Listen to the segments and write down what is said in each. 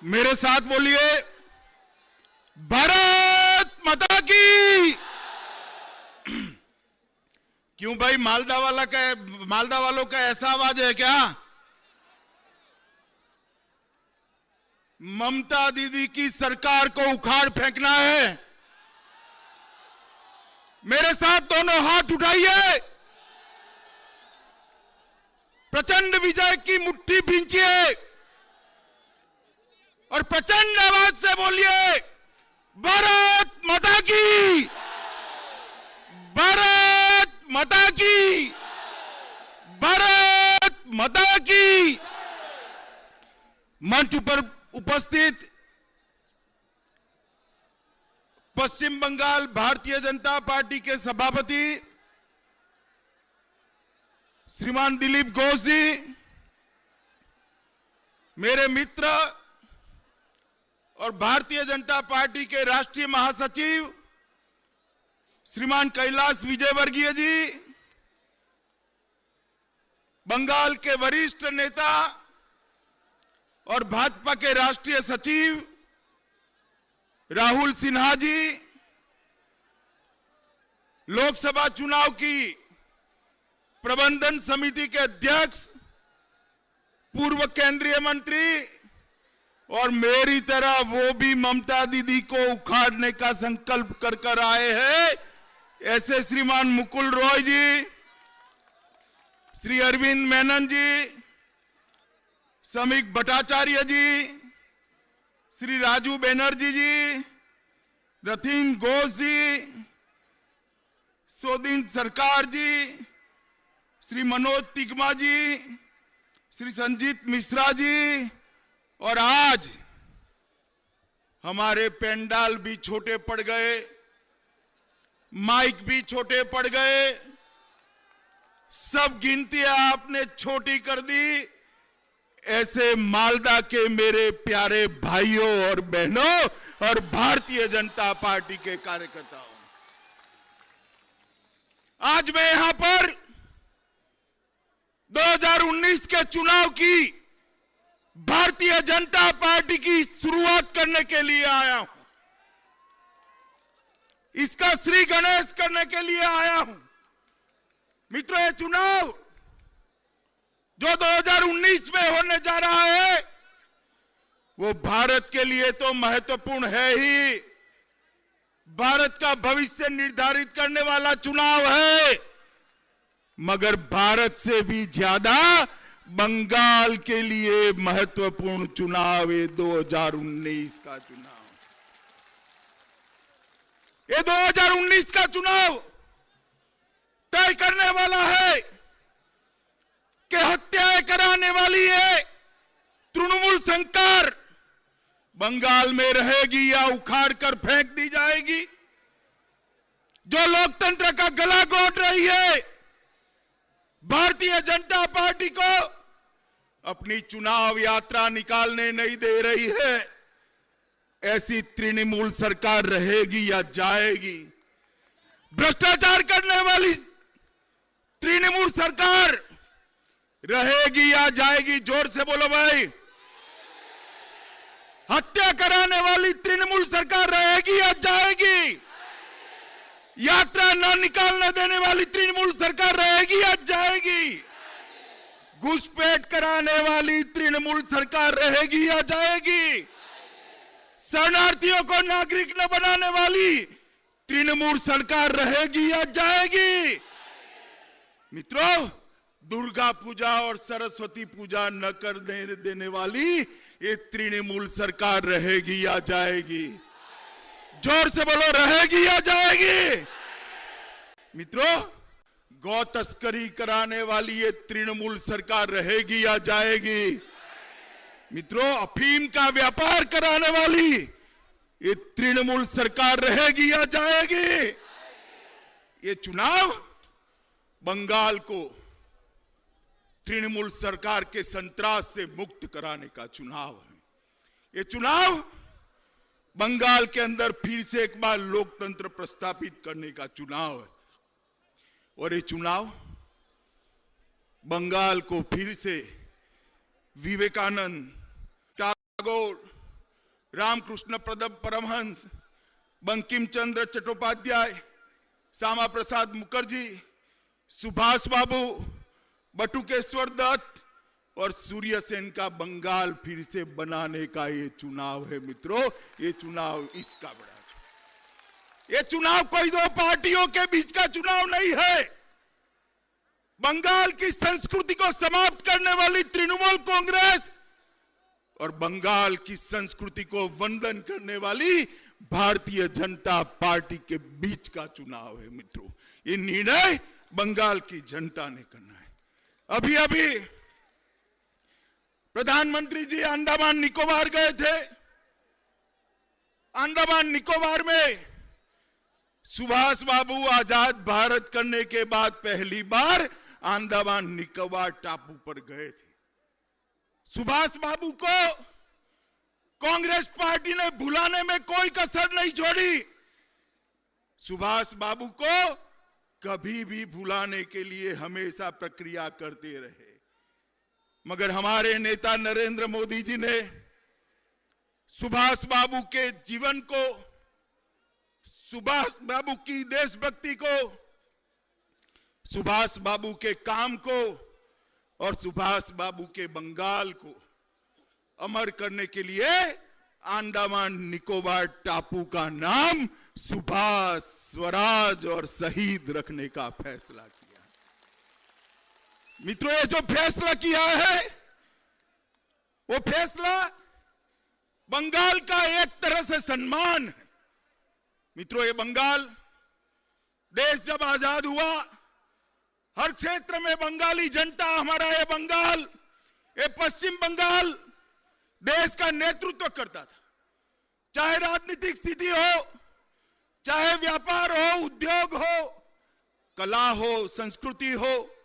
मेरे साथ बोलिए, भारत माता की। क्यों भाई, मालदा वालों का ऐसा आवाज है क्या? ममता दीदी की सरकार को उखाड़ फेंकना है। मेरे साथ दोनों हाथ उठाइए, प्रचंड विजय की मुट्ठी भींचिए और प्रचंड आवाज से बोलिए, भारत माता की, भारत माता की, भारत माता की। मंच पर उपस्थित पश्चिम बंगाल भारतीय जनता पार्टी के सभापति श्रीमान दिलीप घोष जी, मेरे मित्र और भारतीय जनता पार्टी के राष्ट्रीय महासचिव श्रीमान कैलाश विजयवर्गीय जी, बंगाल के वरिष्ठ नेता और भाजपा के राष्ट्रीय सचिव राहुल सिन्हा जी, लोकसभा चुनाव की प्रबंधन समिति के अध्यक्ष पूर्व केंद्रीय मंत्री और मेरी तरह वो भी ममता दीदी को उखाड़ने का संकल्प कर आए हैं, ऐसे श्रीमान मुकुल रॉय जी, श्री अरविंद मेनन जी, समीक भट्टाचार्य जी, श्री राजू बैनर्जी जी, रतीन घोष जी, सोदिन सरकार जी, श्री मनोज तिगमा जी, श्री संजीत मिश्रा जी, और आज हमारे पेंडाल भी छोटे पड़ गए, माइक भी छोटे पड़ गए, सब गिनतियां आपने छोटी कर दी। ऐसे मालदा के मेरे प्यारे भाइयों और बहनों और भारतीय जनता पार्टी के कार्यकर्ताओं, आज मैं यहां पर 2019 के चुनाव की भारतीय जनता पार्टी की शुरुआत करने के लिए आया हूं, इसका श्री गणेश करने के लिए आया हूं। मित्रों, ये चुनाव जो 2019 में होने जा रहा है वो भारत के लिए तो महत्वपूर्ण है ही, भारत का भविष्य निर्धारित करने वाला चुनाव है, मगर भारत से भी ज्यादा बंगाल के लिए महत्वपूर्ण चुनाव है 2019 का चुनाव। ये 2019 का चुनाव तय करने वाला है कि हत्याएं कराने वाली है तृणमूल सरकार बंगाल में रहेगी या उखाड़ कर फेंक दी जाएगी, जो लोकतंत्र का गला घोट रही है, भारतीय जनता पार्टी को अपनी चुनाव यात्रा निकालने नहीं दे रही है, ऐसी तृणमूल सरकार रहेगी या जाएगी? भ्रष्टाचार करने वाली तृणमूल सरकार रहेगी या जाएगी? जोर से बोलो भाई। हत्या कराने वाली तृणमूल सरकार रहेगी या जाएगी? यात्रा न निकालने देने वाली तृणमूल सरकार रहेगी या जाएगी? घुसपैठ कराने वाली तृणमूल सरकार रहेगी या जाएगी? शरणार्थियों को नागरिक न बनाने वाली तृणमूल सरकार रहेगी या जाएगी? मित्रों, दुर्गा पूजा और सरस्वती पूजा न कर देने वाली ये तृणमूल सरकार रहेगी या जाएगी? जोर से बोलो, रहेगी या जाएगी? मित्रों, गौ तस्करी कराने वाली ये तृणमूल सरकार रहेगी या जाएगी? मित्रों, अफीम का व्यापार कराने वाली ये तृणमूल सरकार रहेगी या जाएगी? ये चुनाव बंगाल को तृणमूल सरकार के संत्रास से मुक्त कराने का चुनाव है। ये चुनाव बंगाल के अंदर फिर से एक बार लोकतंत्र प्रस्थापित करने का चुनाव है, और ये चुनाव बंगाल को फिर से विवेकानंद, टैगोर, रामकृष्ण परमहंस, बंकिम चंद्र चट्टोपाध्याय, श्यामा प्रसाद मुखर्जी, सुभाष बाबू, बटुकेश्वर दत्त और सूर्य सेन का बंगाल फिर से बनाने का ये चुनाव है मित्रों। ये चुनाव इसका बड़ा, ये चुनाव कोई दो पार्टियों के बीच का चुनाव नहीं है। बंगाल की संस्कृति को समाप्त करने वाली तृणमूल कांग्रेस और बंगाल की संस्कृति को वंदन करने वाली भारतीय जनता पार्टी के बीच का चुनाव है मित्रों। ये निर्णय बंगाल की जनता ने करना है। अभी अभी प्रधानमंत्री जी अंडमान निकोबार गए थे। अंडमान निकोबार में सुभाष बाबू आजाद भारत करने के बाद पहली बार अंडमान निकोबार टापू पर गए थे। सुभाष बाबू को कांग्रेस पार्टी ने भुलाने में कोई कसर नहीं छोड़ी। सुभाष बाबू को कभी भी भुलाने के लिए हमेशा प्रक्रिया करते रहे, मगर हमारे नेता नरेंद्र मोदी जी ने सुभाष बाबू के जीवन को, सुभाष बाबू की देशभक्ति को, सुभाष बाबू के काम को और सुभाष बाबू के बंगाल को अमर करने के लिए अंडमान निकोबार टापू का नाम सुभाष, स्वराज और शहीद रखने का फैसला किया। मित्रों, ये जो फैसला किया है वो फैसला बंगाल का एक तरह से सम्मान है। मित्रों, ये बंगाल देश जब आजाद हुआ, हर क्षेत्र में बंगाली जनता, हमारा ये बंगाल, ये पश्चिम बंगाल देश का नेतृत्व करता था। चाहे राजनीतिक स्थिति हो, चाहे व्यापार हो, उद्योग हो, कला हो, संस्कृति हो,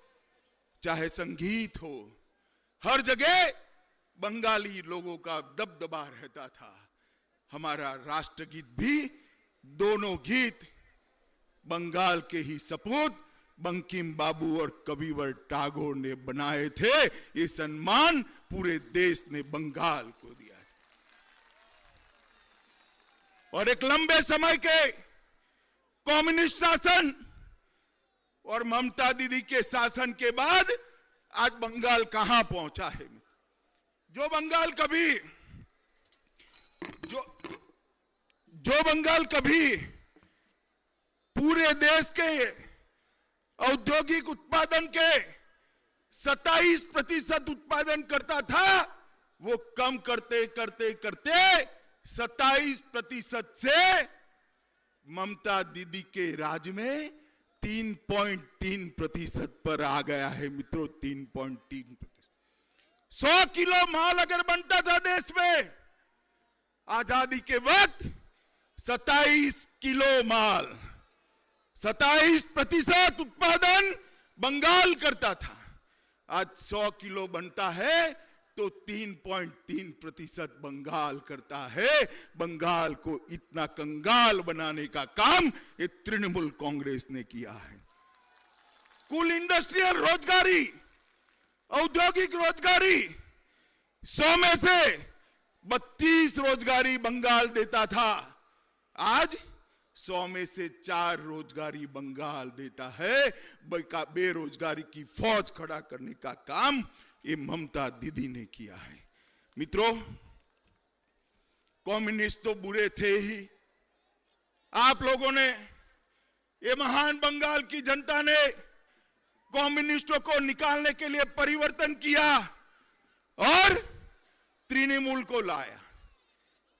चाहे संगीत हो, हर जगह बंगाली लोगों का दबदबा रहता था। हमारा राष्ट्रगीत भी, दोनों गीत बंगाल के ही सपूत बंकिम बाबू और कविवर टैगोर ने बनाए थे। ये सम्मान पूरे देश ने बंगाल को दिया। और एक लंबे समय के कम्युनिस्ट शासन और ममता दीदी के शासन के बाद आज बंगाल कहां पहुंचा है। जो बंगाल कभी पूरे देश के औद्योगिक उत्पादन के 27% उत्पादन करता था, वो कम करते करते करते 27% से ममता दीदी के राज में 3.3% पर आ गया है मित्रों। 3.3%। 100 किलो माल अगर बनता था देश में आजादी के वक्त, 27 किलो माल, 27% उत्पादन बंगाल करता था। आज 100 किलो बनता है तो 3.3% बंगाल करता है। बंगाल को इतना कंगाल बनाने का काम ये तृणमूल कांग्रेस ने किया है। कुल इंडस्ट्रियल रोजगारी, औद्योगिक रोजगारी, 100 में से 32 रोजगारी बंगाल देता था। आज 100 में से 4 रोजगारी बंगाल देता है। बेरोजगारी की फौज खड़ा करने का काम ये ममता दीदी ने किया है। मित्रों, कम्युनिस्ट तो बुरे थे ही। आप लोगों ने, ये महान बंगाल की जनता ने कम्युनिस्टों को निकालने के लिए परिवर्तन किया और तृणमूल को लाया।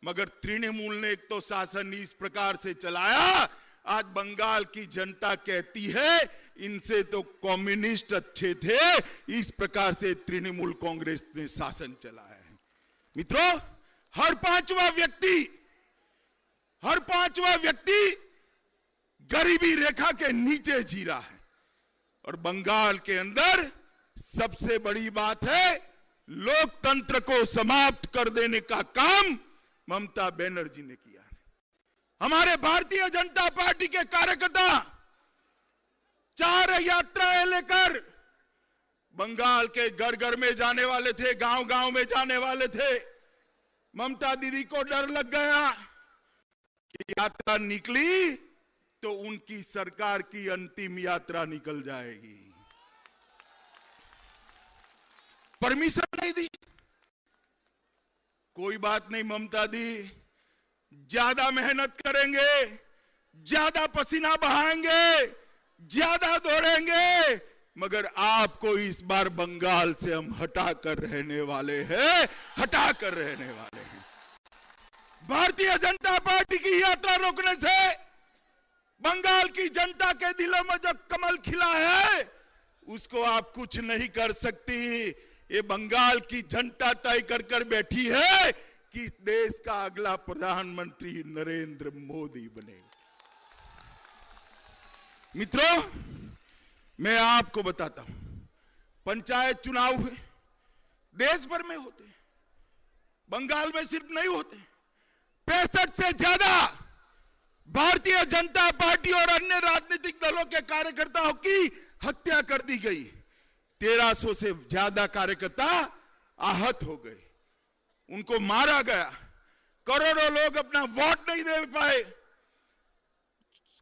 मगर तृणमूल ने एक तो शासन इस प्रकार से चलाया, आज बंगाल की जनता कहती है इनसे तो कम्युनिस्ट अच्छे थे। इस प्रकार से तृणमूल कांग्रेस ने शासन चलाया है। मित्रों, हर पांचवा व्यक्ति गरीबी रेखा के नीचे जी रहा है। और बंगाल के अंदर सबसे बड़ी बात है, लोकतंत्र को समाप्त कर देने का काम ममता बनर्जी ने किया। हमारे भारतीय जनता पार्टी के कार्यकर्ता 4 यात्राएं लेकर बंगाल के घर घर में जाने वाले थे, गांव गांव में जाने वाले थे। ममता दीदी को डर लग गया कि यात्रा निकली तो उनकी सरकार की अंतिम यात्रा निकल जाएगी। परमिशन नहीं दी। कोई बात नहीं ममता दी, ज्यादा मेहनत करेंगे, ज्यादा पसीना बहाएंगे, ज्यादा दौड़ेंगे, मगर आपको इस बार बंगाल से हम हटा कर रहने वाले हैं, हटा कर रहने वाले हैं। भारतीय जनता पार्टी की यात्रा रोकने से बंगाल की जनता के दिलों में जो कमल खिला है उसको आप कुछ नहीं कर सकती। ये बंगाल की जनता तय कर कर बैठी है कि इस देश का अगला प्रधानमंत्री नरेंद्र मोदी बनेगा। मित्रों, मैं आपको बताता हूं, पंचायत चुनाव हुए, देश भर में होते, बंगाल में सिर्फ नहीं होते। 65 से ज्यादा भारतीय जनता पार्टी और अन्य राजनीतिक दलों के कार्यकर्ताओं की हत्या कर दी गई। 1300 से ज्यादा कार्यकर्ता आहत हो गए, उनको मारा गया। करोड़ों लोग अपना वोट नहीं दे पाए।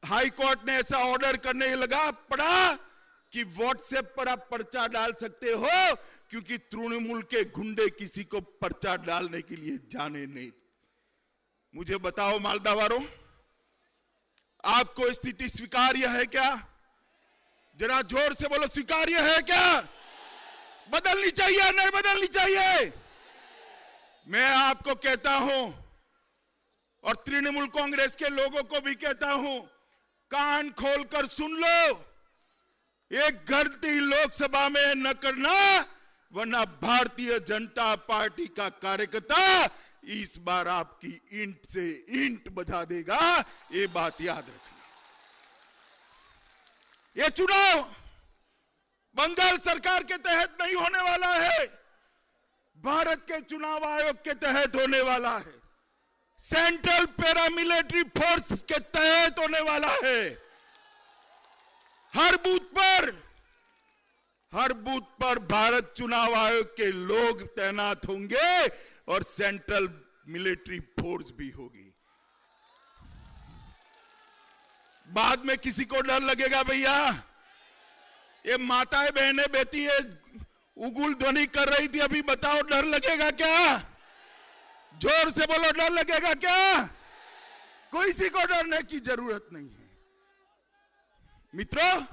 हाई कोर्ट ने ऐसा ऑर्डर करने लगा पड़ा कि व्हाट्सएप पर आप पर्चा डाल सकते हो, क्योंकि तृणमूल के गुंडे किसी को पर्चा डालने के लिए जाने नहीं। मुझे बताओ मालदा वालों, आपको स्थिति स्वीकार्य है क्या? जरा जोर से बोलो, स्वीकार्य है क्या? बदलनी चाहिए नहीं बदलनी चाहिए? मैं आपको कहता हूं और तृणमूल कांग्रेस के लोगों को भी कहता हूं, कान खोलकर सुन लो, एक गलती लोकसभा में न करना, वरना भारतीय जनता पार्टी का कार्यकर्ता इस बार आपकी ईंट से ईंट बजा देगा। ये बात याद रखना। ये चुनाव बंगाल सरकार के तहत नहीं होने वाला है, भारत के चुनाव आयोग के तहत होने वाला है, सेंट्रल पैरामिलिट्री फोर्स के तहत होने वाला है। हर बूथ पर भारत चुनाव आयोग के लोग तैनात होंगे और सेंट्रल मिलिट्री फोर्स भी होगी। बाद में किसी को डर लगेगा भैया? ये माताएं बहनें बेटी है उगुल ध्वनि कर रही थी अभी, बताओ डर लगेगा क्या? जोर से बोलो, डर लगेगा क्या? किसी को डरने की जरूरत नहीं है। मित्रों,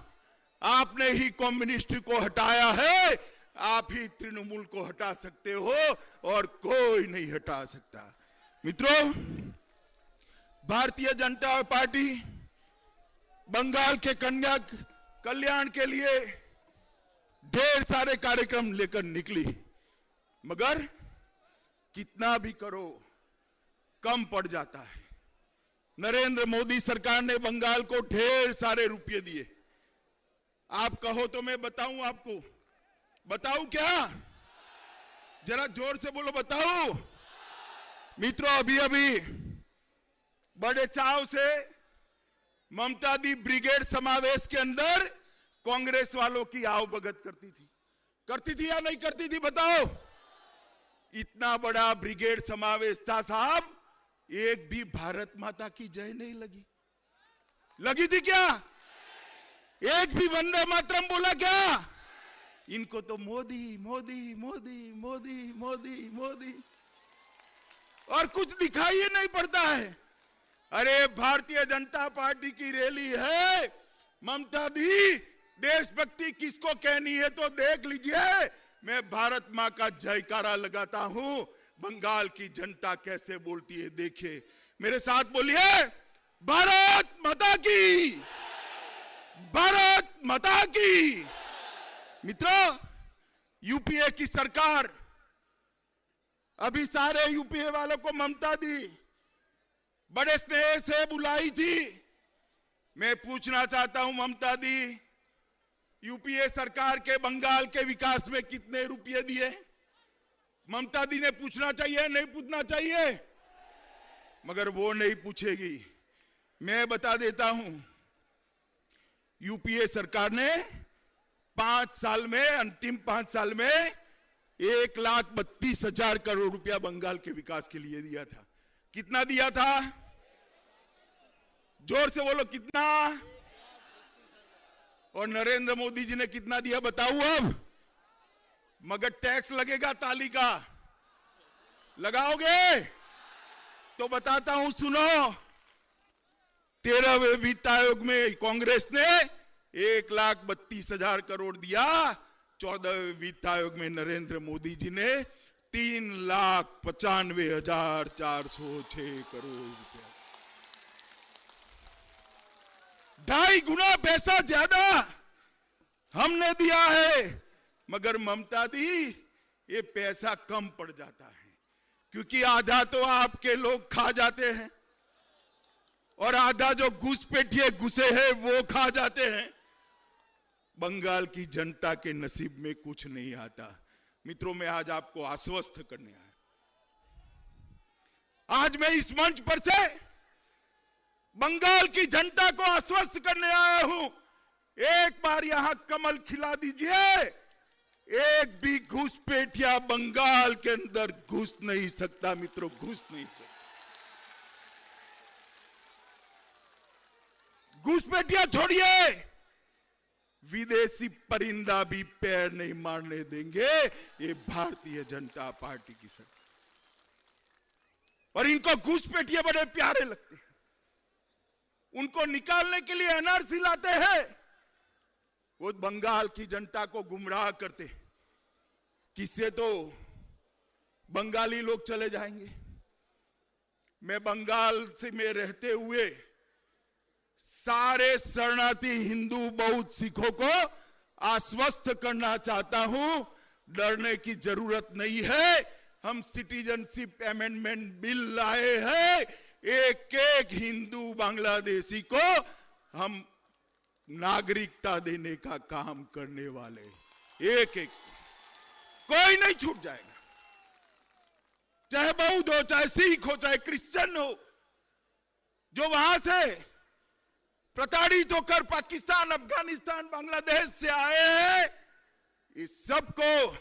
आपने ही कम्युनिस्ट को हटाया है, आप ही तृणमूल को हटा सकते हो और कोई नहीं हटा सकता। मित्रों, भारतीय जनता पार्टी बंगाल के कल्याण के लिए ढेर सारे कार्यक्रम लेकर निकली, मगर कितना भी करो कम पड़ जाता है। नरेंद्र मोदी सरकार ने बंगाल को ढेर सारे रुपए दिए। आप कहो तो मैं बताऊं आपको, बताऊं क्या? जरा जोर से बोलो, बताओ। मित्रों, अभी बड़े चाव से ममता दी ब्रिगेड समावेश के अंदर कांग्रेस वालों की आवभगत करती थी या नहीं करती थी? बताओ। इतना बड़ा ब्रिगेड समावेश था साहब, एक भी भारत माता की जय नहीं लगी थी क्या? एक भी वंदे मातरम बोला क्या? इनको तो मोदी मोदी मोदी मोदी मोदी मोदी और कुछ दिखाई ही नहीं पड़ता है। अरे भारतीय जनता पार्टी की रैली है, ममता दी देशभक्ति किसको कहनी है तो देख लीजिए। मैं भारत मां का जयकारा लगाता हूं, बंगाल की जनता कैसे बोलती है देखिए। मेरे साथ बोलिए, भारत माता की, भारत माता की। मित्रों, यूपीए की सरकार, अभी सारे यूपीए वालों को ममता दी बड़े स्नेह से बुलाई थी। मैं पूछना चाहता हूं ममता दी, यूपीए सरकार के बंगाल के विकास में कितने रुपए दिए? ममता दी ने पूछना चाहिए, नहीं पूछना चाहिए? मगर वो नहीं पूछेगी। मैं बता देता हूं, यूपीए सरकार ने 5 साल में, अंतिम 5 साल में 1,32,000 करोड़ रुपया बंगाल के विकास के लिए दिया था। कितना दिया था? जोर से बोलो, कितना? और नरेंद्र मोदी जी ने कितना दिया बताऊं अब? मगर टैक्स लगेगा ताली का, लगाओगे? तो बताता हूं, सुनो। 13वें वित्त आयोग में कांग्रेस ने 1,32,000 करोड़ दिया। 14वें वित्त आयोग में नरेंद्र मोदी जी ने 3,95,406 करोड़ रुपया, 2.5 गुना पैसा ज्यादा हमने दिया है। मगर ममता दी, ये पैसा कम पड़ जाता है, क्योंकि आधा तो आपके लोग खा जाते हैं और आधा जो घुसपैठिए घुसे हैं वो खा जाते हैं। बंगाल की जनता के नसीब में कुछ नहीं आता। मित्रों, मैं आज आपको आश्वस्त करने आया। आज मैं इस मंच पर से बंगाल की जनता को आश्वस्त करने आया हूं। एक बार यहां कमल खिला दीजिए। एक भी घुसपैठिया बंगाल के अंदर घुस नहीं सकता। मित्रों, घुस नहीं सकता। घुसपैठिया छोड़िए, विदेशी परिंदा भी पैर नहीं मारने देंगे ये भारतीय जनता पार्टी की सरकार। और इनको घुसपैठिए बड़े प्यारे लगते हैं। उनको निकालने के लिए एनआरसी लाते हैं। वो बंगाल की जनता को गुमराह करते हैं। किससे? तो बंगाली लोग चले जाएंगे। मैं बंगाल से में रहते हुए सारे शरणार्थी हिंदू बौद्ध सिखों को आश्वस्त करना चाहता हूं, डरने की जरूरत नहीं है। हम सिटीजनशिप अमेंडमेंट बिल लाए हैं। एक एक हिंदू बांग्लादेशी को हम नागरिकता देने का काम करने वाले, एक एक, कोई नहीं छूट जाएगा। चाहे बौद्ध हो, चाहे सिख हो, चाहे क्रिश्चियन हो, जो वहां से प्रताड़ित होकर पाकिस्तान, अफगानिस्तान, बांग्लादेश से आए हैं, इस सबको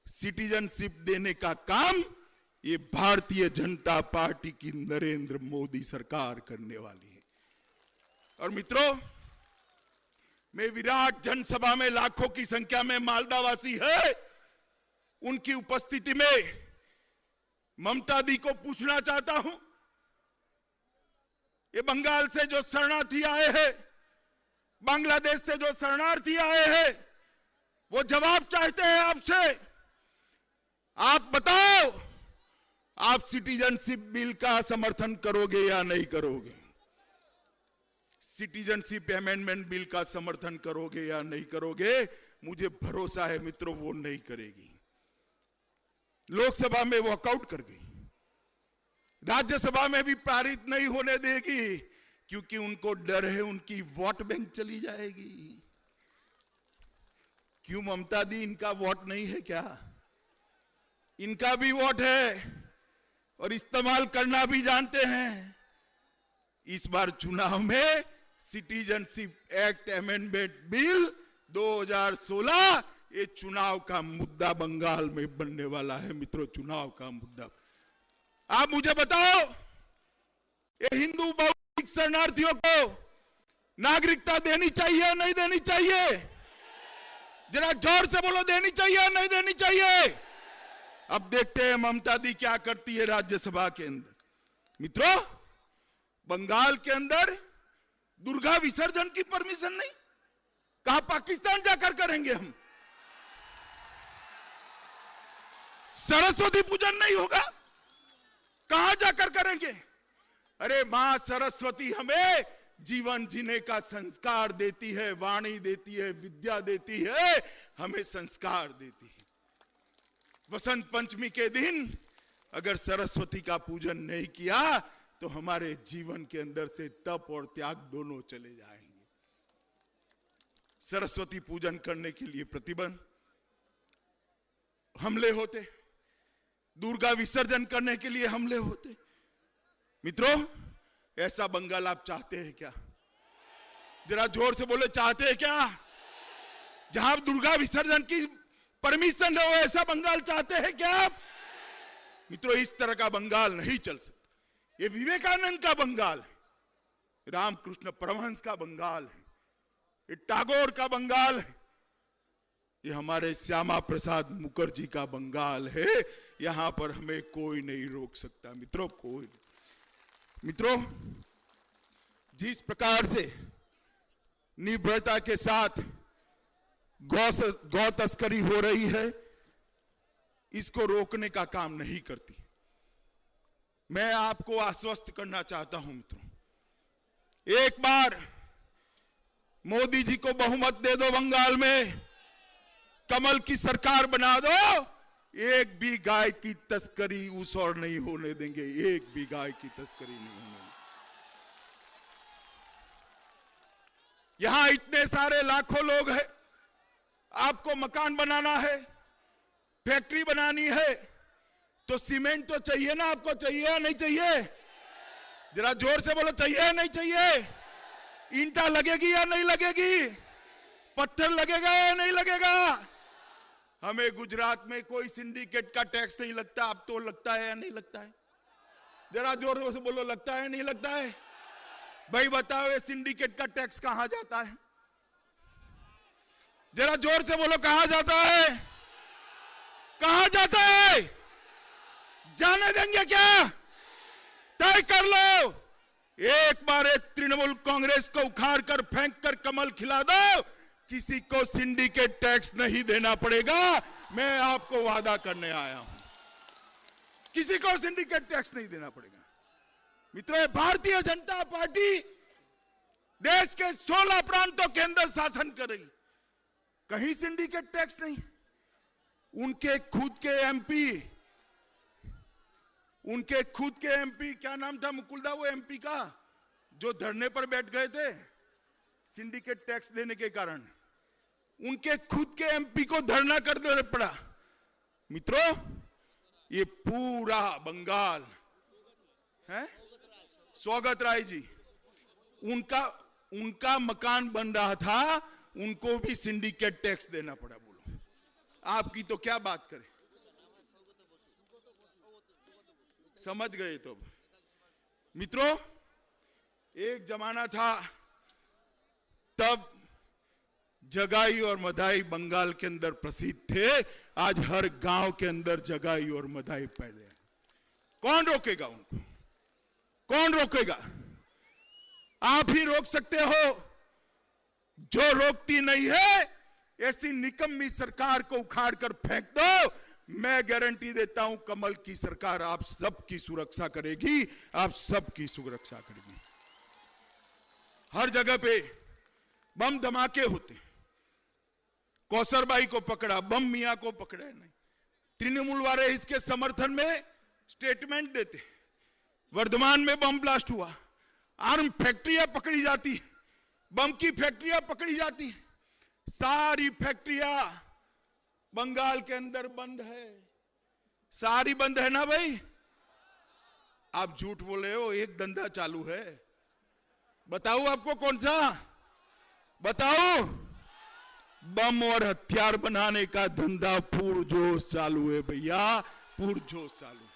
सिटीजनशिप देने का काम ये भारतीय जनता पार्टी की नरेंद्र मोदी सरकार करने वाली है। और मित्रों, मैं विराट जनसभा में लाखों की संख्या में मालदावासी है, उनकी उपस्थिति में ममता दी को पूछना चाहता हूं, ये बंगाल से जो शरणार्थी आए हैं, बांग्लादेश से जो शरणार्थी आए हैं, वो जवाब चाहते हैं आपसे। आप बताओ, आप सिटीजनशिप बिल का समर्थन करोगे या नहीं करोगे? सिटीजनशिप अमेंडमेंट बिल का समर्थन करोगे या नहीं करोगे? मुझे भरोसा है मित्रों, वो नहीं करेगी। लोकसभा में वॉकआउट कर गई, राज्यसभा में भी पारित नहीं होने देगी, क्योंकि उनको डर है उनकी वोट बैंक चली जाएगी। क्यों ममता दी, इनका वोट नहीं है क्या? इनका भी वोट है और इस्तेमाल करना भी जानते हैं। इस बार चुनाव में सिटीजनशिप एक्ट अमेंडमेंट बिल 2016 ये चुनाव का मुद्दा बंगाल में बनने वाला है। मित्रों, चुनाव का मुद्दा। आप मुझे बताओ, ये हिंदू बौद्ध शरणार्थियों को नागरिकता देनी चाहिए या नहीं देनी चाहिए? जरा जोर से बोलो, देनी चाहिए या नहीं देनी चाहिए? अब देखते हैं ममता दी क्या करती है राज्यसभा के अंदर। मित्रों, बंगाल के अंदर दुर्गा विसर्जन की परमिशन नहीं, कहा पाकिस्तान जाकर करेंगे हम। सरस्वती पूजन नहीं होगा, कहां जाकर करेंगे? अरे मां सरस्वती हमें जीवन जीने का संस्कार देती है, वाणी देती है, विद्या देती है, हमें संस्कार देती है। वसंत पंचमी के दिन अगर सरस्वती का पूजन नहीं किया तो हमारे जीवन के अंदर से तप और त्याग दोनों चले जाएंगे। सरस्वती पूजन करने के लिए प्रतिबंध, हमले होते, दुर्गा विसर्जन करने के लिए हमले होते। मित्रों, ऐसा बंगाल आप चाहते हैं क्या? जरा जोर से बोले, चाहते हैं क्या? जहां दुर्गा विसर्जन की परमिशन हो ऐसा बंगाल चाहते हैं क्या आप? मित्रों, इस तरह का बंगाल नहीं चल सकता। ये विवेकानंद का बंगाल है, रामकृष्ण परमहंस का बंगाल है, ये टैगोर का बंगाल है, ये हमारे श्यामा प्रसाद मुखर्जी का बंगाल है। यहां पर हमें कोई नहीं रोक सकता मित्रों, कोई। मित्रों, जिस प्रकार से निर्भयता के साथ गौ तस्करी हो रही है, इसको रोकने का काम नहीं करती। मैं आपको आश्वस्त करना चाहता हूं मित्रों, एक बार मोदी जी को बहुमत दे दो, बंगाल में कमल की सरकार बना दो, एक भी गाय की तस्करी उस और नहीं होने देंगे, एक भी गाय की तस्करी नहीं होने देंगे। यहां इतने सारे लाखों लोग हैं, आपको मकान बनाना है, फैक्ट्री बनानी है, तो सीमेंट तो चाहिए ना आपको, चाहिए या नहीं चाहिए? जरा जोर से बोलो, चाहिए या नहीं चाहिए? ईंटा लगेगी या नहीं लगेगी? पत्थर लगेगा या नहीं लगेगा? हमें गुजरात में कोई सिंडिकेट का टैक्स नहीं लगता, अब तो लगता है या नहीं लगता है? जरा जोर से बोलो, लगता है नहीं लगता है? भाई बताओ, ये सिंडिकेट का टैक्स कहां जाता है? जरा जोर से बोलो, कहां जाता है? कहां जाता है? जाने देंगे क्या? तय कर लो, एक बार एक तृणमूल कांग्रेस को उखाड़ कर फेंक कर कमल खिला दो, किसी को सिंडिकेट टैक्स नहीं देना पड़ेगा। मैं आपको वादा करने आया हूं, किसी को सिंडिकेट टैक्स नहीं देना पड़ेगा। मित्रों, भारतीय जनता पार्टी देश के 16 प्रांतों के अंदर शासन कर रही, कहीं सिंडिकेट टैक्स नहीं। उनके खुद के एमपी क्या नाम था मुकुलदा, वो एमपी का जो धरने पर बैठ गए थे सिंडिकेट टैक्स देने के कारण, उनके खुद के एमपी को धरना कर देना पड़ा। मित्रों, ये पूरा बंगाल है, स्वागत राय जी, उनका मकान बन रहा था, उनको भी सिंडिकेट टैक्स देना पड़ा। बोलो, आपकी तो क्या बात करें, समझ गए? तो मित्रों, एक जमाना था, तब जगाई और मदाई बंगाल के अंदर प्रसिद्ध थे। आज हर गांव के अंदर जगाई और मदाई पैदा है। कौन रोकेगा उनको? कौन रोकेगा? आप ही रोक सकते हो। जो रोकती नहीं है, ऐसी निकम्मी सरकार को उखाड़ कर फेंक दो। मैं गारंटी देता हूं, कमल की सरकार आप सबकी सुरक्षा करेगी, आप सबकी सुरक्षा करेगी। हर जगह पे बम धमाके होते, कौसरबाई को पकड़ा, बम मियां को पकड़ा नहीं। तृणमूल वाले इसके समर्थन में स्टेटमेंट देते। वर्धमान में बम ब्लास्ट हुआ, आर्म फैक्ट्रियां पकड़ी जाती, बम की फैक्ट्रियां पकड़ी जाती। सारी फैक्ट्रियां बंगाल के अंदर बंद है, सारी बंद है ना भाई? आप झूठ बोले हो, एक धंधा चालू है। बताओ आपको कौन सा? बताओ। बम और हथियार बनाने का धंधा पुरजोश चालू है भैया, पुरजोश चालू है।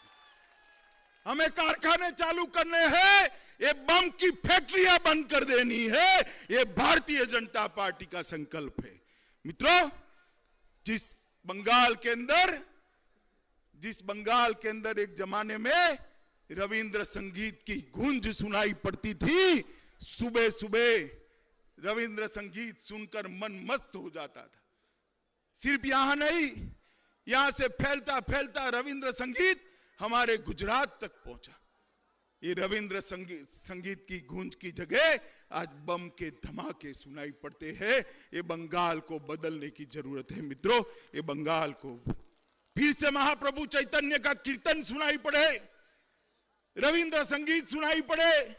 हमें कारखाने चालू करने हैं, ये बम की फैक्ट्रियां बंद कर देनी है। ये भारतीय जनता पार्टी का संकल्प है। मित्रों, जिस बंगाल के अंदर एक जमाने में रविंद्र संगीत की गूंज सुनाई पड़ती थी, सुबह सुबह रविंद्र संगीत सुनकर मन मस्त हो जाता था। सिर्फ यहां नहीं, यहां से फैलता फैलता रविंद्र संगीत हमारे गुजरात तक पहुंचा। ये रविंद्र संगीत की गूंज की जगह आज बम के धमाके सुनाई पड़ते हैं। ये बंगाल को बदलने की जरूरत है मित्रों। ये बंगाल को फिर से महाप्रभु चैतन्य का कीर्तन सुनाई पड़े, रविंद्र संगीत सुनाई पड़े।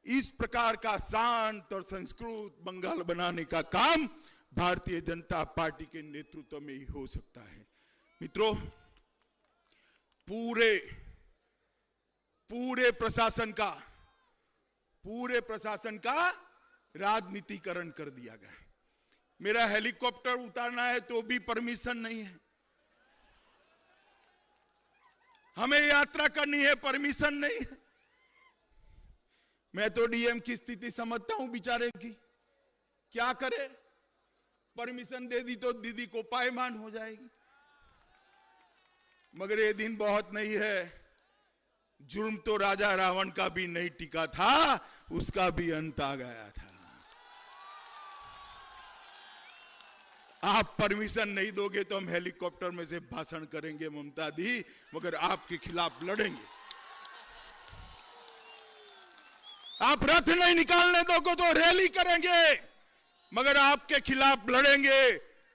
इस प्रकार का शांत और संस्कृत बंगाल बनाने का काम भारतीय जनता पार्टी के नेतृत्व में ही हो सकता है। मित्रों, पूरे प्रशासन का राजनीतिकरण कर दिया गया। मेरा हेलीकॉप्टर उतारना है तो भी परमिशन नहीं है। हमें यात्रा करनी है, परमिशन नहीं है। मैं तो डीएम की स्थिति समझता हूं बेचारे की, क्या करे, परमिशन दे दी तो दीदी को पायमान हो जाएगी। मगर ये दिन बहुत नहीं है, जुर्म तो राजा रावण का भी नहीं टिका था, उसका भी अंत आ गया था। आप परमिशन नहीं दोगे तो हम हेलीकॉप्टर में से भाषण करेंगे ममता दी, मगर आपके खिलाफ लड़ेंगे। आप रथ नहीं निकालने दोगे तो रैली करेंगे, मगर आपके खिलाफ लड़ेंगे।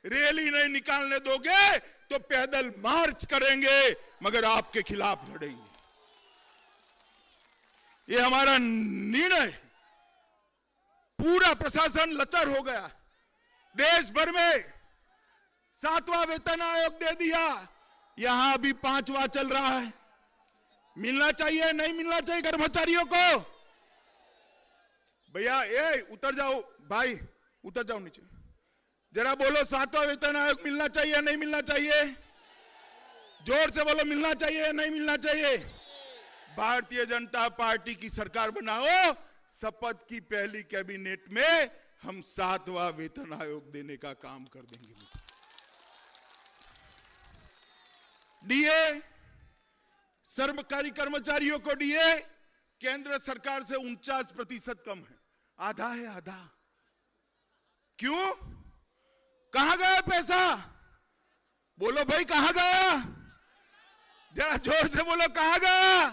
रैली नहीं निकालने दोगे तो पैदल मार्च करेंगे, मगर आपके खिलाफ लड़ेंगे। ये हमारा निर्णय। पूरा प्रशासन लचर हो गया। देश भर में 7वां वेतन आयोग दे दिया, यहां अभी 5वां चल रहा है। मिलना चाहिए नहीं मिलना चाहिए कर्मचारियों को? भैया ये उतर जाओ, भाई उतर जाओ नीचे, जरा बोलो 7वां वेतन आयोग मिलना चाहिए नहीं मिलना चाहिए? जोर से बोलो, मिलना चाहिए नहीं मिलना चाहिए? भारतीय जनता पार्टी की सरकार बनाओ, शपथ की पहली कैबिनेट में हम 7वां वेतन आयोग देने का काम कर देंगे। डीए, सरकारी कर्मचारियों को डीए केंद्र सरकार से 49% कम है, आधा है, आधा। क्यों? कहां गया पैसा? बोलो भाई, कहां गया? जरा जोर से बोलो, कहां गया?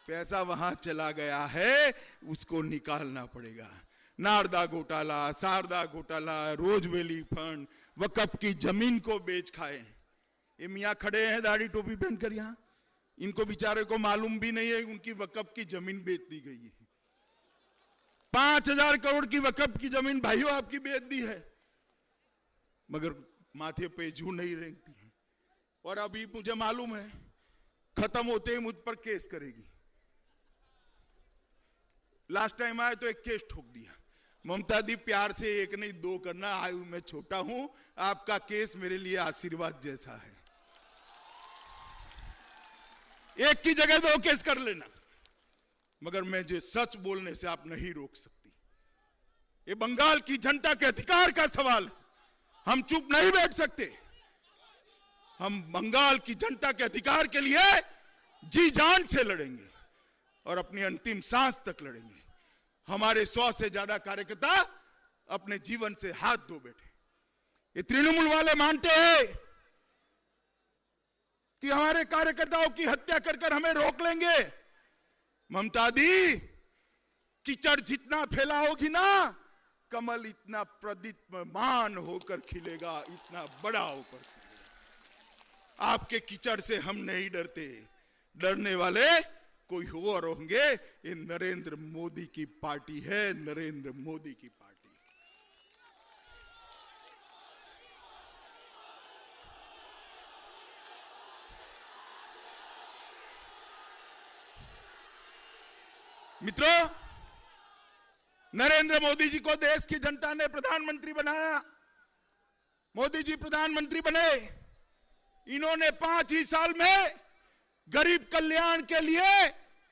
पैसा वहां चला गया है, उसको निकालना पड़ेगा। नारदा घोटाला, शारदा घोटाला, रोजवेली फंड, वक्फ की जमीन को बेच खाए। ये मियाँ खड़े हैं दाढ़ी टोपी पहनकर यहां, इनको बेचारे को मालूम भी नहीं है उनकी वक्फ की जमीन बेच दी गई है। 5000 करोड़ की वक्फ की जमीन भाइयों आपकी बेच दी है, मगर माथे पे जू नहीं रेंगती है। और अभी मुझे मालूम है खत्म होते ही मुझ पर केस करेगी। लास्ट टाइम आए तो एक केस ठोक दिया। ममता दी, प्यार से एक नहीं 2 करना, आयु में छोटा हूं, आपका केस मेरे लिए आशीर्वाद जैसा है। एक की जगह 2 केस कर लेना, मगर मैं जो सच बोलने से आप नहीं रोक सकती। ये बंगाल की जनता के अधिकार का सवाल है, हम चुप नहीं बैठ सकते। हम बंगाल की जनता के अधिकार के लिए जी जान से लड़ेंगे और अपनी अंतिम सांस तक लड़ेंगे। हमारे 100 से ज्यादा कार्यकर्ता अपने जीवन से हाथ धो बैठे। ये तृणमूल वाले मानते हैं कि हमारे कार्यकर्ताओं की हत्या कर कर हमें रोक लेंगे। ममता दी, कीचड़ जितना फैलाओगी ना, कमल इतना प्रदीप्यमान होकर खिलेगा, इतना बड़ा होकर खिलेगा। आपके कीचड़ से हम नहीं डरते, डरने वाले कोई और होंगे। ये नरेंद्र मोदी की पार्टी है, नरेंद्र मोदी की पार्टी। मित्रों, नरेंद्र मोदी जी को देश की जनता ने प्रधानमंत्री बनाया। मोदी जी प्रधानमंत्री बने, इन्होंने 5 ही साल में गरीब कल्याण के लिए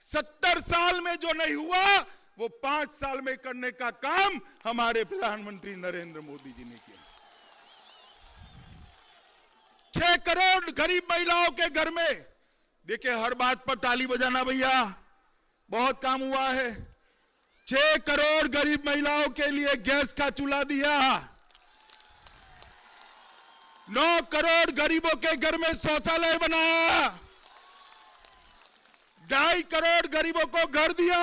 70 साल में जो नहीं हुआ वो 5 साल में करने का काम हमारे प्रधानमंत्री नरेंद्र मोदी जी ने किया। 6 करोड़ गरीब महिलाओं के घर में, देखिए हर बात पर ताली बजाना भैया, बहुत काम हुआ है। 6 करोड़ गरीब महिलाओं के लिए गैस का चूल्हा दिया। 9 करोड़ गरीबों के घर में शौचालय बनाया। 2.5 करोड़ गरीबों को घर दिया।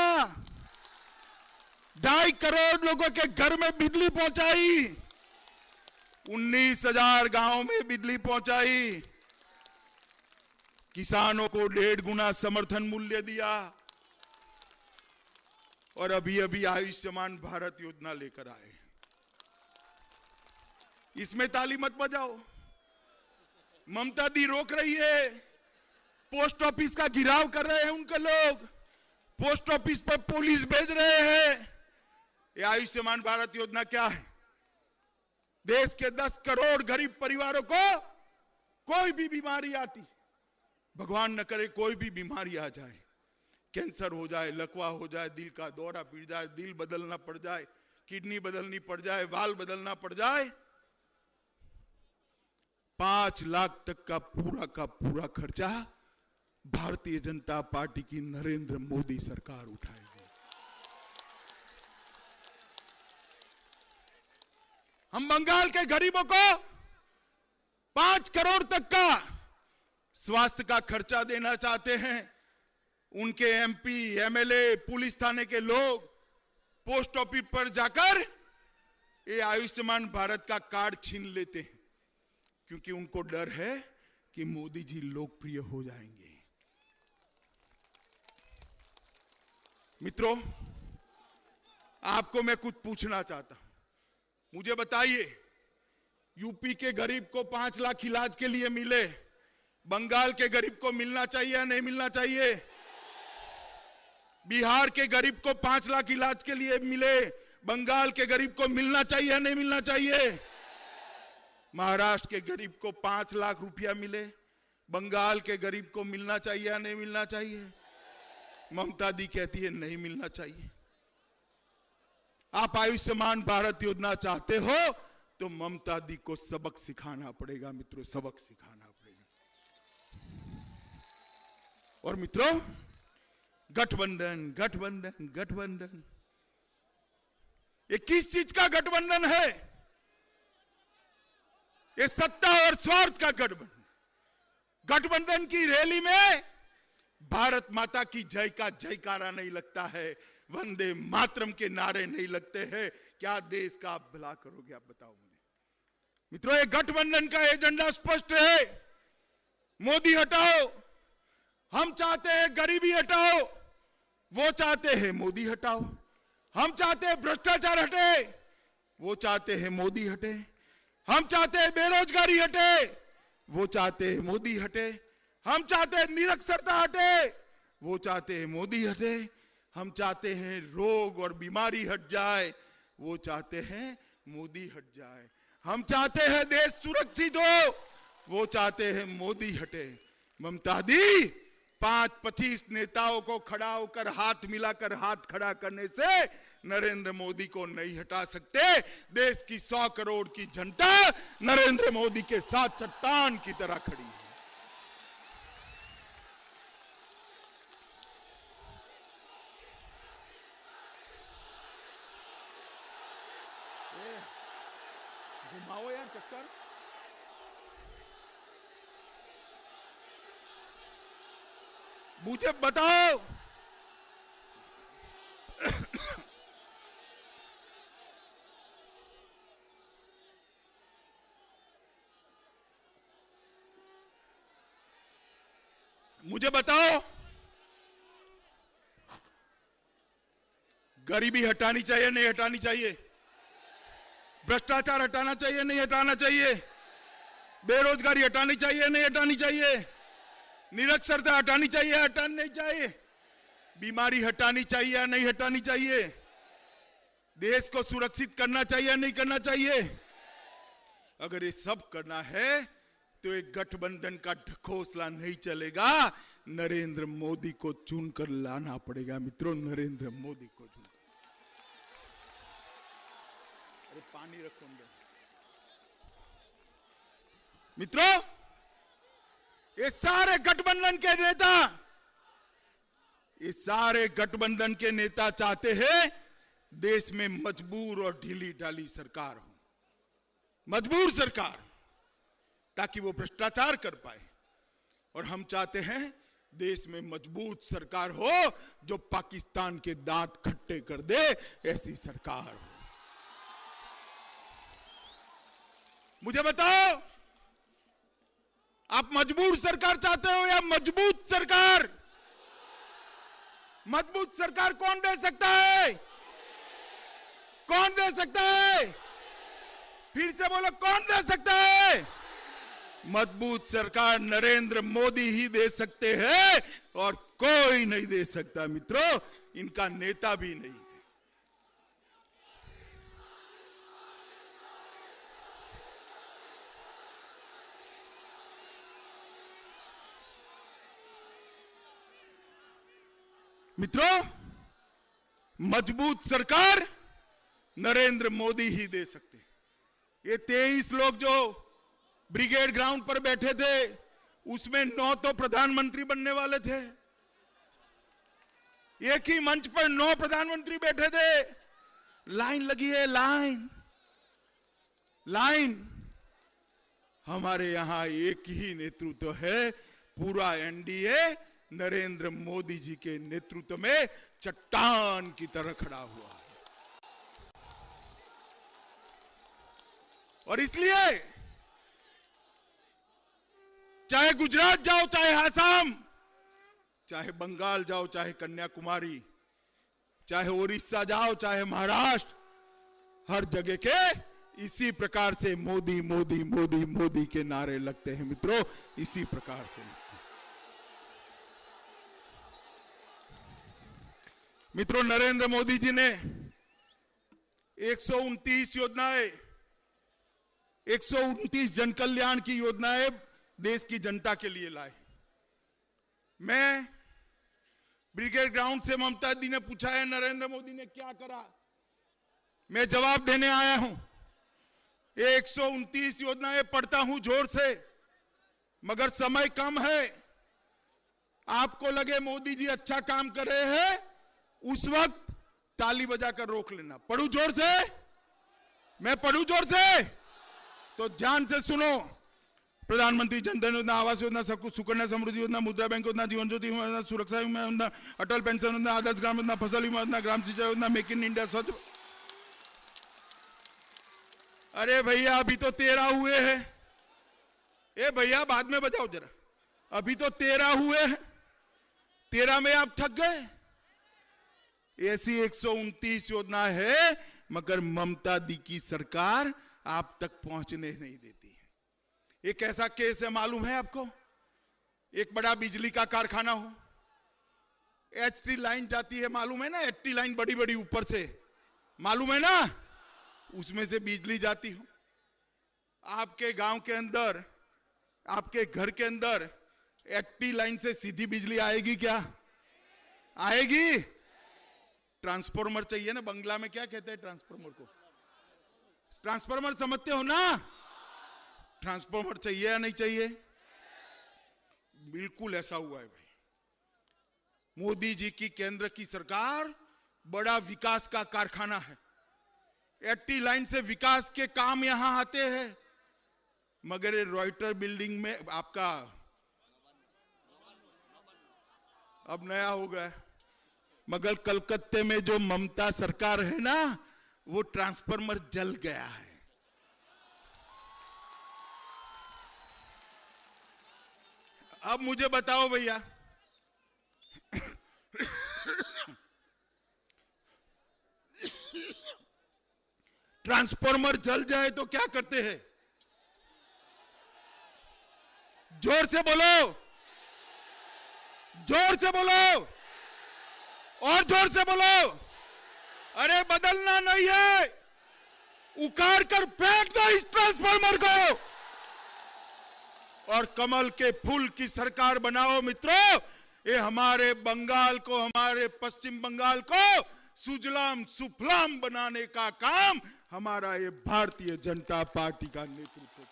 2.5 करोड़ लोगों के घर में बिजली पहुंचाई। 19,000 गांवों में बिजली पहुंचाई। किसानों को 1.5 गुना समर्थन मूल्य दिया। और अभी अभी आयुष्मान भारत योजना लेकर आए। इसमें ताली मत बजाओ, ममता दी रोक रही है। पोस्ट ऑफिस का घिराव कर रहे हैं उनके लोग, पोस्ट ऑफिस पर पुलिस भेज रहे हैं। ये आयुष्मान भारत योजना क्या है? देश के 10 करोड़ गरीब परिवारों को कोई भी बीमारी आती, भगवान न करे कोई भी बीमारी आ जाए, कैंसर हो जाए, लकवा हो जाए, दिल का दौरा पड़ जाए, दिल बदलना पड़ जाए, किडनी बदलनी पड़ जाए, वाल बदलना पड़ जाए, 5 लाख तक का पूरा खर्चा भारतीय जनता पार्टी की नरेंद्र मोदी सरकार उठाएगी। हम बंगाल के गरीबों को 5 करोड़ तक का स्वास्थ्य का खर्चा देना चाहते हैं। उनके एमपी, एमएलए, पुलिस थाने के लोग पोस्ट ऑफिस पर जाकर ये आयुष्मान भारत का कार्ड छीन लेते हैं, क्योंकि उनको डर है कि मोदी जी लोकप्रिय हो जाएंगे। मित्रों, आपको मैं कुछ पूछना चाहता हूं, मुझे बताइए, यूपी के गरीब को 5 लाख इलाज के लिए मिले, बंगाल के गरीब को मिलना चाहिए या नहीं मिलना चाहिए? बिहार के गरीब को 5 लाख इलाज के लिए मिले, बंगाल के गरीब को मिलना चाहिए या नहीं मिलना चाहिए? महाराष्ट्र के गरीब को 5 लाख रुपया मिले, बंगाल के गरीब को मिलना चाहिए या नहीं मिलना चाहिए? ममता दी कहती है नहीं मिलना चाहिए। आप आयुष्मान भारत योजना चाहते हो तो ममता दी को सबक सिखाना पड़ेगा मित्रों, सबक सिखाना पड़ेगा। और मित्रों, गठबंधन गठबंधन गठबंधन, ये किस चीज का गठबंधन है? ये सत्ता और स्वार्थ का गठबंधन। गठबंधन की रैली में भारत माता की जय का जयकारा नहीं लगता है, वंदे मातरम के नारे नहीं लगते हैं। क्या देश का आप भला करोगे, आप बताओ मुझे। मित्रों, ये गठबंधन का एजेंडा स्पष्ट है, मोदी हटाओ। हम चाहते हैं गरीबी हटाओ, वो चाहते हैं मोदी हटाओ। हम चाहते हैं भ्रष्टाचार हटे, वो चाहते हैं मोदी हटे। हम चाहते हैं बेरोजगारी हटे, वो चाहते हैं मोदी हटे। हम चाहते हैं निरक्षरता हटे, वो चाहते हैं मोदी हटे। हम चाहते हैं रोग और बीमारी हट जाए, वो चाहते हैं मोदी हट जाए। हम चाहते हैं देश सुरक्षित हो, वो चाहते हैं मोदी हटे। ममता दी 5-25 नेताओं को खड़ा होकर हाथ मिलाकर हाथ खड़ा करने से नरेंद्र मोदी को नहीं हटा सकते। देश की 100 करोड़ की जनता नरेंद्र मोदी के साथ चट्टान की तरह खड़ी है। घुमाओ यार चक्कर। मुझे बताओ, मुझे बताओ, गरीबी हटानी चाहिए नहीं हटानी चाहिए? भ्रष्टाचार हटाना चाहिए नहीं हटाना चाहिए? बेरोजगारी हटानी चाहिए नहीं हटानी चाहिए? निरक्षरता हटानी चाहिए हटानी नहीं चाहिए? बीमारी हटानी चाहिए या नहीं हटानी चाहिए? देश को सुरक्षित करना चाहिए या नहीं करना चाहिए? अगर ये सब करना है तो एक गठबंधन का ढकोसला नहीं चलेगा, नरेंद्र मोदी को चुनकर लाना पड़ेगा मित्रों, नरेंद्र मोदी को चुनकर। अरे पानी रखो अंदर। मित्रों, ये सारे गठबंधन के नेता, ये सारे गठबंधन के नेता चाहते हैं देश में मजबूर और ढीली ढाली सरकार हो, मजबूर सरकार, ताकि वो भ्रष्टाचार कर पाए। और हम चाहते हैं देश में मजबूत सरकार हो जो पाकिस्तान के दांत खट्टे कर दे, ऐसी सरकार हो। मुझे बताओ, आप मजबूर सरकार चाहते हो या मजबूत सरकार? मजबूत सरकार कौन दे सकता है? कौन दे सकता है? फिर से बोलो, कौन दे सकता है? मजबूत सरकार नरेंद्र मोदी ही दे सकते हैं और कोई नहीं दे सकता मित्रों, इनका नेता भी नहीं। मित्रों, मजबूत सरकार नरेंद्र मोदी ही दे सकते हैं। ये 23 लोग जो ब्रिगेड ग्राउंड पर बैठे थे, उसमें 9 तो प्रधानमंत्री बनने वाले थे। एक ही मंच पर 9 प्रधानमंत्री बैठे थे। लाइन लगी है, लाइन लाइन। हमारे यहां एक ही नेतृत्व है, पूरा एनडीए नरेंद्र मोदी जी के नेतृत्व में चट्टान की तरह खड़ा हुआ है। और इसलिए चाहे गुजरात जाओ, चाहे आसाम, चाहे बंगाल जाओ, चाहे कन्याकुमारी, चाहे उड़ीसा जाओ, चाहे महाराष्ट्र, हर जगह के इसी प्रकार से मोदी मोदी मोदी मोदी के नारे लगते हैं। मित्रों, इसी प्रकार से लगते हैं। मित्रों, नरेंद्र मोदी जी ने 129 योजनाएं, 129 जन कल्याण की योजनाएं देश की जनता के लिए लाए। मैं ब्रिगेड ग्राउंड से ममता दी ने पूछा है नरेंद्र मोदी ने क्या करा, मैं जवाब देने आया हूं। 129 योजनाएं पढ़ता हूं जोर से, मगर समय कम है। आपको लगे मोदी जी अच्छा काम कर रहे हैं, उस वक्त ताली बजाकर रोक लेना। पढ़ू जोर से, मैं पढ़ू जोर से, तो ध्यान से सुनो। प्रधानमंत्री जन धन योजना, आवास योजना, सुकन्या समृद्धि योजना, मुद्रा बैंक योजना, जीवन ज्योति योजना, सुरक्षा बीमा योजना, अटल पेंशन योजना, आदर्श ग्राम योजना, फसल बीमा योजना, ग्राम सिंचाई योजना, मेक इन इंडिया स्वच्छ। अरे भैया, अभी तो 13 हुए हैं। ए भैया, बाद में बजाओ जरा। अभी तो 13 हुए हैं, 13 में आप थक गए। ऐसी 129 योजना है, मगर ममता दी की सरकार आप तक पहुंचने नहीं देती है। एक ऐसा केस है, मालूम है आपको? एक बड़ा बिजली का कारखाना हो, एचटी लाइन जाती है, मालूम है ना? एचटी लाइन बड़ी बड़ी ऊपर से, मालूम है ना? उसमें से बिजली जाती हो। आपके गांव के अंदर, आपके घर के अंदर एचटी लाइन से सीधी बिजली आएगी क्या? आएगी? ट्रांसफॉर्मर चाहिए ना। बंगला में क्या कहते हैं ट्रांसफॉर्मर को? ट्रांसफॉर्मर समझते हो ना? ट्रांसफॉर्मर चाहिए या नहीं चाहिए? बिल्कुल ऐसा हुआ है भाई। मोदी जी की केंद्र की सरकार बड़ा विकास का कारखाना है। 80 लाइन से विकास के काम यहां आते हैं, मगर रॉयटर बिल्डिंग में आपका अब नया हो गया, मगर कलकत्ते में जो ममता सरकार है ना, वो ट्रांसफॉर्मर जल गया है। अब मुझे बताओ भैया, ट्रांसफॉर्मर जल जाए तो क्या करते हैं? जोर से बोलो, जोर से बोलो, और जोर से बोलो। अरे बदलना नहीं है, उखाड़ कर फेंक दो इस ट्रांसफॉर्मर को और कमल के फूल की सरकार बनाओ। मित्रों, ये हमारे बंगाल को, हमारे पश्चिम बंगाल को सुजलाम सुफलाम बनाने का काम हमारा ये भारतीय जनता पार्टी का नेतृत्व।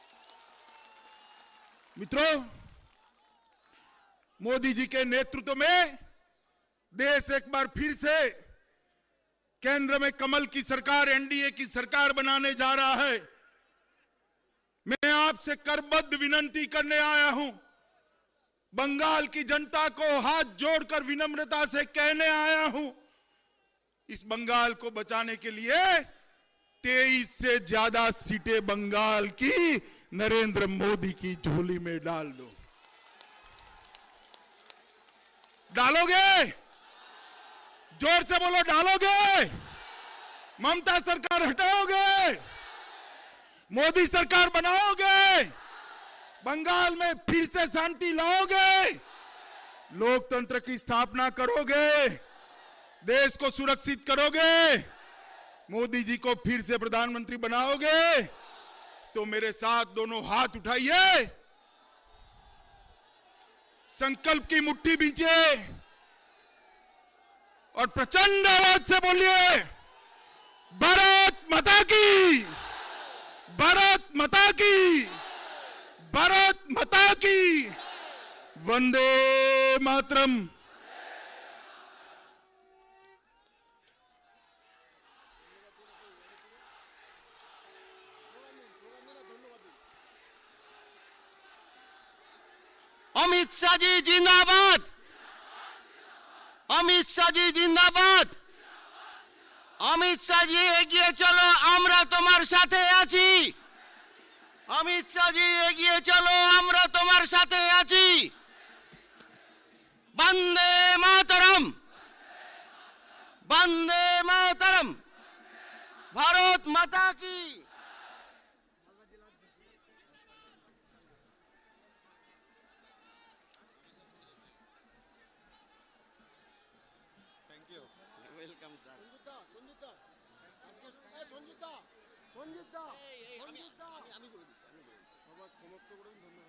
मित्रों, मोदी जी के नेतृत्व में देश एक बार फिर से केंद्र में कमल की सरकार, एनडीए की सरकार बनाने जा रहा है। मैं आपसे करबद्ध विनती करने आया हूं, बंगाल की जनता को हाथ जोड़कर विनम्रता से कहने आया हूं, इस बंगाल को बचाने के लिए 23 से ज्यादा सीटें बंगाल की नरेंद्र मोदी की झोली में डाल दो। डालोगे? जोर से बोलो, डालोगे? ममता सरकार हटाओगे? मोदी सरकार बनाओगे? बंगाल में फिर से शांति लाओगे? लोकतंत्र की स्थापना करोगे? देश को सुरक्षित करोगे? मोदी जी को फिर से प्रधानमंत्री बनाओगे? तो मेरे साथ दोनों हाथ उठाइए, संकल्प की मुट्ठी बींचे, और प्रचंड आवाज से बोलिए भारत माता की, भारत माता की, भारत माता की, वंदे मातरम। अमित शाह जी जिंदाबाद, अमित शाह जी जिंदाबाद, अमित शाह जी এগিয়ে চলো আমরা তোমার সাথে আছি, अमित शाह जी এগিয়ে চলো আমরা তোমার সাথে আছি, বন্দে মাতরম, বন্দে মাতরম, ভারত মাতা কি। Welcome sir. সঞ্জিতা আজকে সঞ্জিতা সঞ্জিতা সঞ্জিতা আমি বলে দিচ্ছি, সবার সমাপ্ত করে ধন্যবাদ।